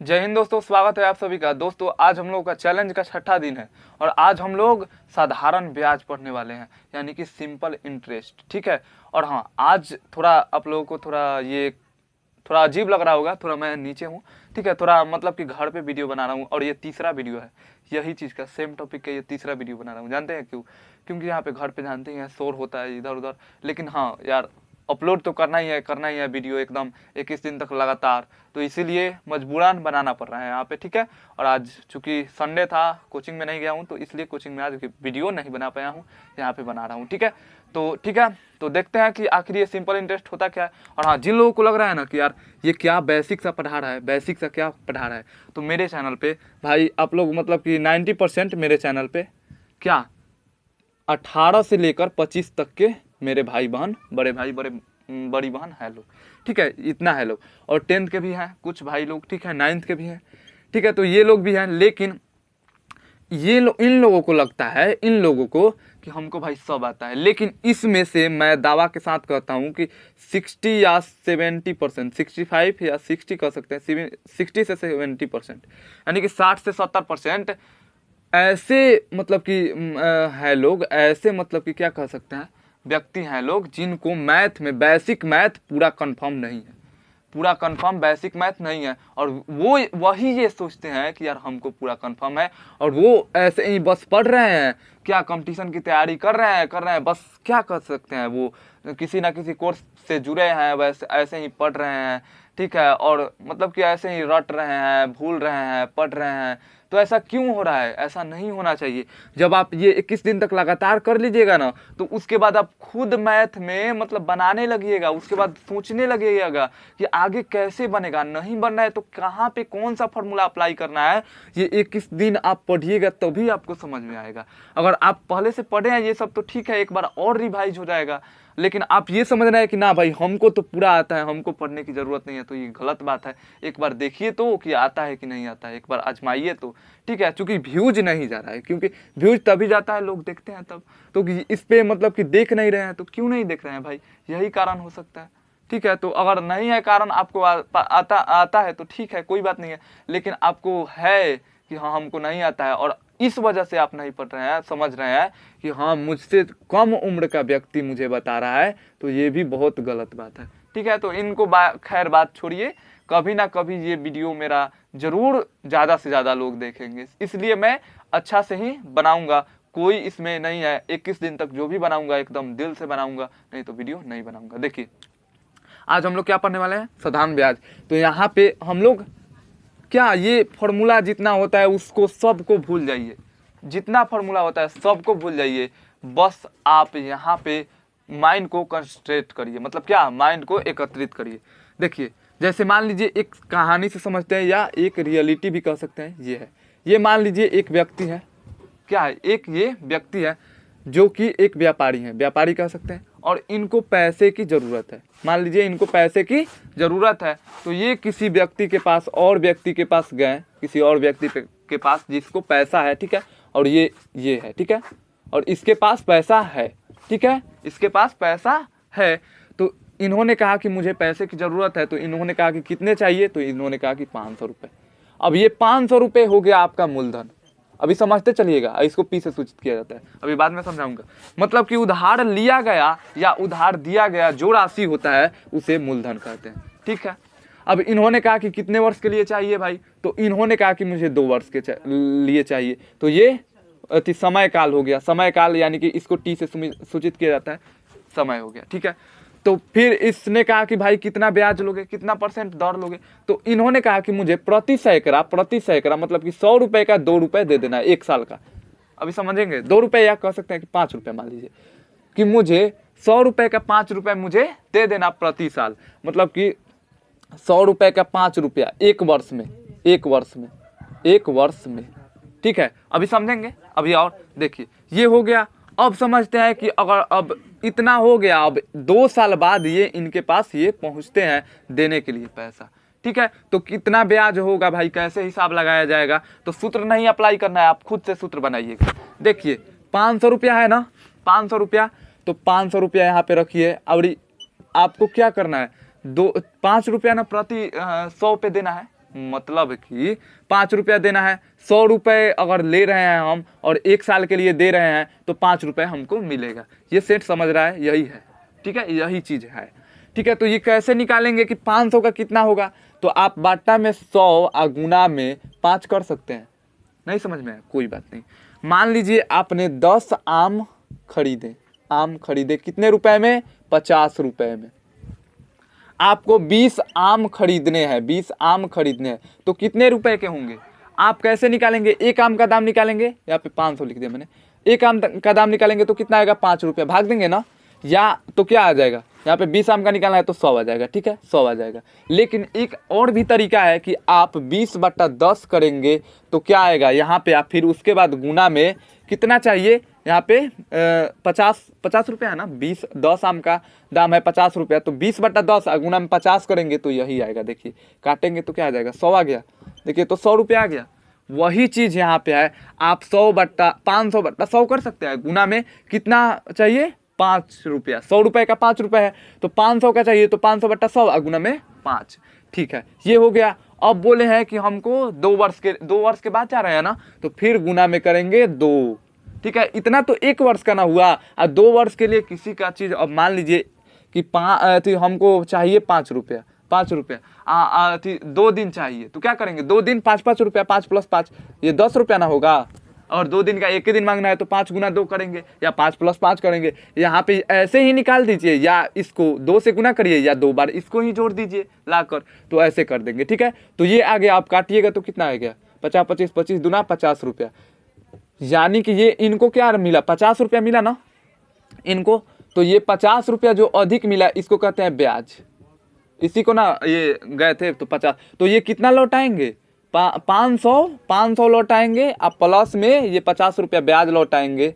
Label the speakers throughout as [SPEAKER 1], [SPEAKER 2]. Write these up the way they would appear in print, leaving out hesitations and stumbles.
[SPEAKER 1] जय हिंद दोस्तों, स्वागत है आप सभी का। दोस्तों आज हम लोग का चैलेंज का छठा दिन है और आज हम लोग साधारण ब्याज पढ़ने वाले हैं, यानी कि सिंपल इंटरेस्ट। ठीक है। और हाँ, आज थोड़ा आप लोगों को थोड़ा अजीब लग रहा होगा, थोड़ा मैं नीचे हूँ। ठीक है, थोड़ा मतलब कि घर पे वीडियो बना रहा हूँ और ये तीसरा वीडियो है यही चीज़ का, सेम टॉपिक का ये तीसरा वीडियो बना रहा हूँ। जानते हैं क्यों? क्योंकि यहाँ पे घर पे जानते हैं शोर होता है इधर उधर, लेकिन हाँ यार, अपलोड तो करना ही है वीडियो एकदम 21 दिन तक लगातार, तो इसीलिए मजबूरन बनाना पड़ रहा है यहाँ पे। ठीक है। और आज चूंकि संडे था, कोचिंग में नहीं गया हूँ, तो इसलिए कोचिंग में आज वीडियो नहीं बना पाया हूँ, यहाँ पे बना रहा हूँ। ठीक है। तो ठीक है, तो देखते हैं कि आखिर ये सिंपल इंटरेस्ट होता क्या है। और हाँ, जिन लोगों को लग रहा है ना कि यार ये क्या बेसिक सा पढ़ा रहा है, बेसिक सा क्या पढ़ा रहा है, तो मेरे चैनल पे भाई आप लोग मतलब कि 90% मेरे चैनल पे क्या 18 से लेकर 25 तक के मेरे भाई बहन, बड़े भाई बड़ी बहन है लोग। ठीक है, इतना है लोग। और 10th के भी हैं कुछ भाई लोग, ठीक है, 9th के भी हैं। ठीक है, तो ये लोग भी हैं, लेकिन इन लोगों को लगता है, इन लोगों को कि हमको भाई सब आता है, लेकिन इसमें से मैं दावा के साथ कहता हूँ कि 60 या 70%, 65 या 60 कह सकते हैं, 60 से 70%, यानी कि 60 से 70% ऐसे मतलब कि है लोग, ऐसे मतलब कि क्या कह सकते हैं, व्यक्ति हैं लोग जिनको मैथ में बेसिक मैथ पूरा कंफर्म नहीं है, पूरा कंफर्म बेसिक मैथ नहीं है। और वही ये सोचते हैं कि यार हमको पूरा कंफर्म है, और वो ऐसे ही बस पढ़ रहे हैं, क्या कंपटीशन की तैयारी कर रहे हैं बस, क्या कर सकते हैं, वो किसी ना किसी कोर्स से जुड़े हैं, वैसे ऐसे ही पढ़ रहे हैं। ठीक है, और मतलब कि ऐसे ही रट रहे हैं, भूल रहे हैं, पढ़ रहे हैं। तो ऐसा क्यों हो रहा है? ऐसा नहीं होना चाहिए। जब आप ये 21 दिन तक लगातार कर लीजिएगा ना, तो उसके बाद आप खुद मैथ में मतलब बनाने लगिएगा, उसके बाद सोचने लगिएगा कि आगे कैसे बनेगा। नहीं बनना है तो कहाँ पे कौन सा फॉर्मूला अप्लाई करना है, ये 21 दिन आप पढ़िएगा तभी आपको समझ में आएगा। अगर आप पहले से पढ़े हैं ये सब तो ठीक है, एक बार और रिवाइज हो जाएगा, लेकिन आप ये समझ रहे हैं कि ना भाई हमको तो पूरा आता है, हमको पढ़ने की ज़रूरत नहीं है, तो ये गलत बात है। एक बार देखिए तो कि आता है कि नहीं आता है, एक बार आजमाइए तो। ठीक है, चूंकि व्यूज नहीं जा रहा है, क्योंकि व्यूज तभी जाता है, लोग देखते हैं तब, तो इस पे मतलब कि देख नहीं रहे हैं, तो क्यों नहीं देख रहे हैं भाई, यही कारण हो सकता है। ठीक है, तो अगर नहीं है कारण, आपको आता है तो ठीक है, कोई बात नहीं है, लेकिन आपको है कि हाँ हमको नहीं आता है और इस वजह से आप नहीं पढ़ रहे हैं, समझ रहे हैं कि हाँ मुझसे कम उम्र का व्यक्ति मुझे बता रहा है, तो ये भी बहुत गलत बात है। ठीक है, तो इनको खैर बात छोड़िए, कभी ना कभी ये वीडियो मेरा जरूर ज़्यादा से ज़्यादा लोग देखेंगे, इसलिए मैं अच्छा से ही बनाऊंगा। कोई इसमें नहीं है, 21 दिन तक जो भी बनाऊंगा एकदम दिल से बनाऊंगा, नहीं तो वीडियो नहीं बनाऊंगा। देखिए आज हम लोग क्या पढ़ने वाले हैं, साधारण ब्याज। तो यहाँ पे हम लोग क्या, ये फॉर्मूला जितना होता है उसको सबको भूल जाइए, जितना फॉर्मूला होता है सबको भूल जाइए। बस आप यहाँ पे माइंड को कंसंट्रेट करिए, मतलब क्या, माइंड को एकत्रित करिए। देखिए जैसे मान लीजिए एक कहानी से समझते हैं, या एक रियलिटी भी कह सकते हैं। ये है, ये मान लीजिए एक व्यक्ति है, क्या है, एक ये व्यक्ति है जो कि एक व्यापारी है, व्यापारी कह सकते हैं, और इनको पैसे की ज़रूरत है। मान लीजिए इनको पैसे की ज़रूरत है, तो ये किसी व्यक्ति के पास, और व्यक्ति के पास गए, किसी और व्यक्ति के पास जिसको पैसा है। ठीक है, और ये है, ठीक है, और इसके पास पैसा है। ठीक है, इसके पास पैसा है, तो इन्होंने कहा कि मुझे पैसे की ज़रूरत है, तो इन्होंने कहा कि कितने चाहिए, तो इन्होंने कहा कि 500 रुपये। अब ये 500 रुपये हो गया आपका मूलधन। अभी समझते चलिएगा, इसको पी से सूचित किया जाता है, अभी बाद में समझाऊंगा। मतलब कि उधार लिया गया या उधार दिया गया जो राशि होता है उसे मूलधन कहते हैं। ठीक है, अब इन्होंने कहा कि कितने वर्ष के लिए चाहिए भाई, तो इन्होंने कहा कि मुझे 2 वर्ष के लिए चाहिए, तो ये समय काल हो गया। समय काल यानी कि इसको टी से सूचित किया जाता है, समय हो गया। ठीक है, तो फिर इसने कहा कि भाई कितना ब्याज लोगे, कितना % दर लोगे, तो इन्होंने कहा कि मुझे प्रति सैकड़ा मतलब कि 100 रुपए का 2 रुपए दे देना है 1 साल का। अभी समझेंगे, 2 रुपए, या कह सकते हैं कि 5 रुपए, मान लीजिए कि मुझे 100 रुपए का 5 रुपए मुझे दे देना प्रति साल, मतलब कि 100 रुपए का 5 रुपया 1 वर्ष में, 1 वर्ष में। ठीक है, अभी समझेंगे, अभी और देखिए ये हो गया। अब समझते हैं कि अगर अब इतना हो गया, अब 2 साल बाद ये इनके पास ये पहुंचते हैं देने के लिए पैसा। ठीक है, तो कितना ब्याज होगा भाई, कैसे हिसाब लगाया जाएगा, तो सूत्र नहीं अप्लाई करना है, आप खुद से सूत्र बनाइएगा। देखिए 500 रुपया है ना, 500 रुपया, तो 500 रुपया यहाँ पे रखिए, और आपको क्या करना है, 5 रुपया ना प्रति 100 पे देना है। मतलब कि 5 रुपया देना है। 100 रुपये अगर ले रहे हैं हम और 1 साल के लिए दे रहे हैं तो 5 रुपये हमको मिलेगा। ये सेट समझ रहा है, यही है, ठीक है, यही चीज़ है, ठीक है। तो ये कैसे निकालेंगे कि 500 का कितना होगा, तो आप बाटा में 100 और गुना में 5 कर सकते हैं। नहीं समझ में आया, कोई बात नहीं। मान लीजिए आपने 10 आम खरीदे कितने रुपए में, 50 रुपए में। आपको 20 आम खरीदने हैं, 20 आम खरीदने हैं तो कितने रुपए के होंगे, आप कैसे निकालेंगे, एक आम का दाम निकालेंगे, यहाँ पे 500 लिख दिया मैंने, एक आम का दाम निकालेंगे तो कितना आएगा, 5 रुपया, भाग देंगे ना, या तो क्या आ जाएगा, यहाँ पे 20 आम का निकालना है तो 100 आ जाएगा, ठीक है, 100 आ जाएगा। लेकिन एक और भी तरीका है कि आप 20/10 करेंगे तो क्या आएगा, यहाँ पे आप फिर उसके बाद गुना में कितना चाहिए, यहाँ पे 50 रुपया है ना, 10 आम का दाम है 50 रुपया, तो 20/10 गुना में 50 करेंगे तो यही आएगा। देखिए काटेंगे तो क्या आ जाएगा, 100 आ गया, देखिए तो 100 रुपया आ गया। वही चीज़ यहाँ पे है, आप 500/100 कर सकते हैं, गुना में कितना चाहिए, 5 रुपया, 100 रुपये का 5 रुपये है तो 500 का चाहिए तो 500/100 गुना में 5, ठीक है, ये हो गया। अब बोले हैं कि हमको 2 वर्ष के बाद जा रहे हैं ना, तो फिर गुना में करेंगे 2, ठीक है। इतना तो 1 वर्ष का ना हुआ, और 2 वर्ष के लिए किसी का चीज़, अब मान लीजिए कि हमको चाहिए 5 रुपया, 2 दिन चाहिए तो क्या करेंगे, 2 दिन 5 रुपया, 5 + 5 ये 10 रुपया ना होगा, और 2 दिन का 1 ही दिन मांगना है तो 5 गुना 2 करेंगे या 5 + 5 करेंगे। यहाँ पे ऐसे ही निकाल दीजिए, या इसको 2 से गुना करिए या 2 बार इसको ही जोड़ दीजिए लाकर, तो ऐसे कर देंगे, ठीक है। तो ये आ गया, आप काटिएगा तो कितना आ गया, 50 25 25 दूना 50 रुपया, यानी कि ये इनको क्या मिला, 50 रुपया मिला ना इनको, तो ये 50 रुपया जो अधिक मिला इसको कहते हैं ब्याज। इसी को ना ये गए थे तो 50, तो ये कितना लौटाएंगे, 500 लौटाएंगे, अब प्लस में ये 50 रुपया ब्याज लौटाएंगे।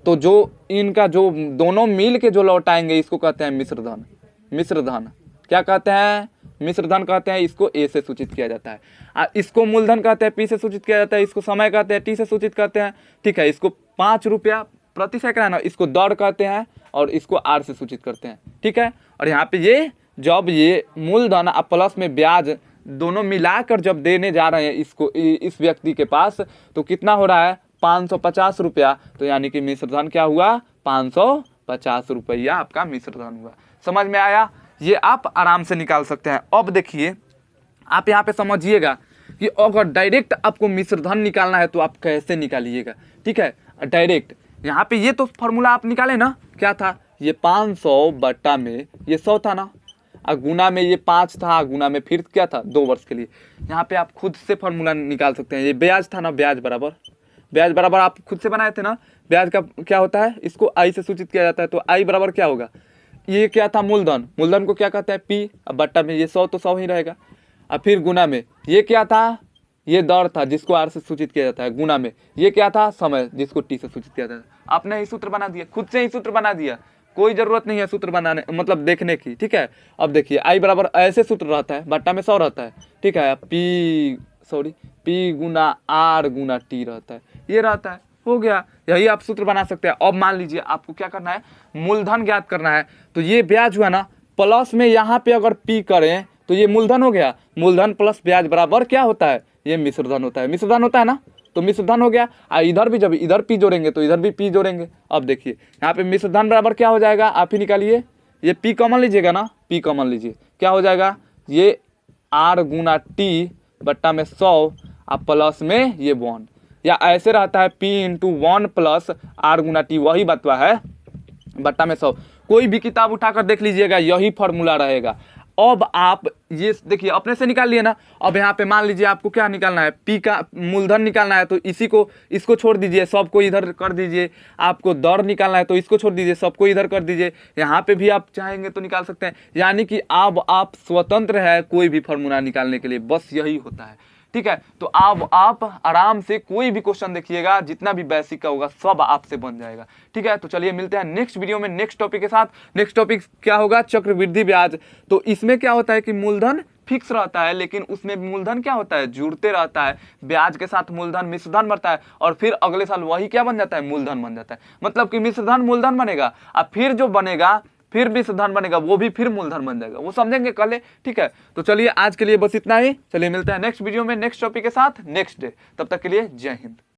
[SPEAKER 1] तो जो इनका जो दोनों मिल के जो लौटाएंगे इसको कहते हैं मिश्रधन। मिश्रधन क्या कहते हैं, मिश्रधन कहते हैं, इसको ए से सूचित किया जाता है। इसको मूलधन कहते हैं, पी से सूचित किया जाता है, इसको समय कहते हैं, टी से सूचित करते हैं, ठीक है। इसको 5 रुपया प्रति सेकंड है ना, इसको दर कहते हैं, और इसको आर से सूचित करते हैं, ठीक है। और यहाँ पे ये जब ये मूलधन और प्लस में ब्याज दोनों मिलाकर जब देने जा रहे हैं इसको, इस व्यक्ति के पास, तो कितना हो रहा है, 550 रुपया, तो यानी कि मिश्रधन क्या हुआ, 550 रुपया आपका मिश्रधन हुआ। समझ में आया, ये आप आराम से निकाल सकते हैं। अब देखिए आप यहाँ पे समझिएगा कि अगर डायरेक्ट आपको मिश्रधन निकालना है तो आप कैसे निकालिएगा, ठीक है। डायरेक्ट यहाँ पे ये तो फॉर्मूला आप निकाले ना, क्या था, ये 500 बट्टा में ये 100 था ना, और गुना में ये 5 था, गुना में फिर क्या था, 2 वर्ष के लिए। यहाँ पे आप खुद से फॉर्मूला निकाल सकते हैं, ये ब्याज था ना, ब्याज बराबर आप खुद से बनाए थे ना, ब्याज का क्या होता है, इसको आई से सूचित किया जाता है, तो आई बराबर क्या होगा, ये क्या था, मूलधन को क्या कहते हैं, पी, अब बट्टा में ये 100 तो 100 ही रहेगा, और फिर गुना में ये क्या था, ये दर था जिसको आर से सूचित किया जाता है, गुना में ये क्या था, समय जिसको टी से सूचित किया जाता है। आपने ही सूत्र बना दिया, खुद से ही सूत्र बना दिया, कोई जरूरत नहीं है सूत्र बनाने, मतलब देखने की, ठीक है। अब देखिए आई बराबर ऐसे सूत्र रहता है, बट्टा में 100 रहता है, ठीक है, पी गुना आर गुना टी रहता है, ये रहता है, हो गया, यही आप सूत्र बना सकते हैं। अब मान लीजिए आपको क्या करना है, मूलधन ज्ञात करना है, तो ये ब्याज हुआ ना, प्लस में यहाँ पे अगर पी करें तो ये मूलधन हो गया, मूलधन प्लस ब्याज बराबर क्या होता है, ये मिश्रधन होता है, मिश्रधन होता है ना, तो मिश्रधन हो गया। इधर भी जब इधर पी जोड़ेंगे तो इधर भी पी जोड़ेंगे। अब देखिए यहाँ पे मिश्रधन बराबर क्या हो जाएगा, आप ही निकालिए, ये पी कॉमन लीजिएगा ना, पी कॉमन लीजिए, क्या हो जाएगा, ये आर गुना टी बट्टा में 100 और प्लस में ये 1, या ऐसे रहता है पी इंटू 1 प्लस आर गुना टी, वही बतवा है, बट्टा में 100। कोई भी किताब उठाकर देख लीजिएगा, यही फॉर्मूला रहेगा। अब आप ये देखिए अपने से निकाल लिए ना, अब यहाँ पे मान लीजिए आपको क्या निकालना है, पी का मूलधन निकालना है, तो इसको छोड़ दीजिए, सबको इधर कर दीजिए। आपको दर निकालना है तो इसको छोड़ दीजिए, सबको इधर कर दीजिए। यहाँ पे भी आप चाहेंगे तो निकाल सकते हैं, यानी कि अब आप स्वतंत्र है कोई भी फॉर्मूला निकालने के लिए, बस यही होता है, ठीक है। तो अब आप आराम से कोई भी क्वेश्चन देखिएगा, जितना भी बेसिक का होगा सब आपसे बन जाएगा, ठीक है। तो चलिए मिलते हैं नेक्स्ट वीडियो में नेक्स्ट टॉपिक के साथ। नेक्स्ट टॉपिक क्या होगा, चक्रवृद्धि ब्याज। तो इसमें क्या होता है कि मूलधन फिक्स रहता है, लेकिन उसमें मूलधन क्या होता है, जुड़ते रहता है, ब्याज के साथ मूलधन मिश्रधन बनता है, और फिर अगले साल वही क्या बन जाता है, मूलधन बन जाता है। मतलब कि मिश्रधन मूलधन बनेगा, और फिर जो बनेगा फिर मिश्र धन बनेगा, वो भी फिर मूलधन बन जाएगा, वो समझेंगे कल। ठीक है, तो चलिए आज के लिए बस इतना ही। चलिए मिलते हैं नेक्स्ट वीडियो में नेक्स्ट टॉपिक के साथ नेक्स्ट डे। तब तक के लिए जय हिंद।